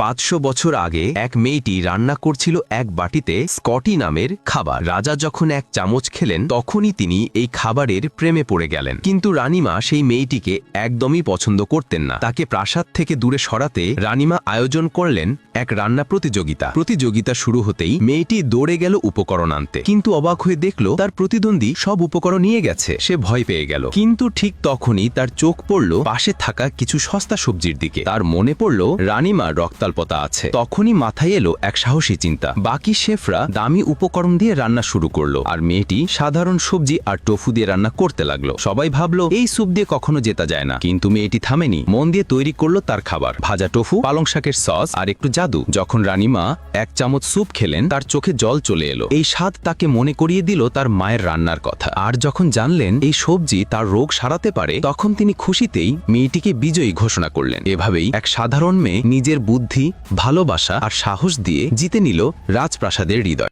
500 বছর আগে এক মেয়েটি রান্না করছিল এক বাটিতে স্কটি নামের খাবার। রাজা যখন এক চামচ খেলেন তখনই তিনি এই খাবারের প্রেমে পড়ে গেলেন। কিন্তু রানীমা সেই মেয়েটিকে একদমই পছন্দ করতেন না। তাকে প্রাসাদ থেকে দূরে সরাতে রানীমা আয়োজন করলেন এক রান্না প্রতিযোগিতা শুরু হতেই মেয়েটি দৌড়ে গেল উপকরণ আনতে, কিন্তু অবাক হয়ে দেখল তার প্রতিদ্বন্দ্বী সব উপকরণ নিয়ে গেছে। সে ভয় পেয়ে গেল, কিন্তু ঠিক তখনই তার চোখ পড়ল পাশে থাকা কিছু সস্তা সবজির দিকে। তার মনে পড়ল রানীমার রক্তাল্পতা আছে। তখনই মাথায় এলো এক সাহসী চিন্তা। বাকি শেফরা দামি উপকরণ দিয়ে রান্না শুরু করলো, আর মেয়েটি সাধারণ সবজি আর টোফু দিয়ে রান্না করতে লাগলো। সবাই ভাবলো এই স্যুপ দিয়ে কখনো জেতা যায় না, কিন্তু মেয়েটি থামেনি। মন দিয়ে তৈরি করলো তার খাবার, ভাজা টোফু, পালং শাকের সস আর একটু জাদু। যখন রানীমা এক চামচ স্যুপ খেলেন তার চোখে জল চলে এলো। এই স্বাদ তাকে মনে করিয়ে দিল তার মায়ের রান্নার কথা। আর যখন জানলেন এই সবজি তার রোগ সারাতে পারে, তখন তিনি খুশিতেই মেয়েটিকে বিজয়ী ঘোষণা করলেন। এভাবেই এক সাধারণ মেয়ে নিজের বুদ্ধি, ভালোবাসা আর সাহস দিয়ে জিতে নিল রাজপ্রাসাদের হৃদয়।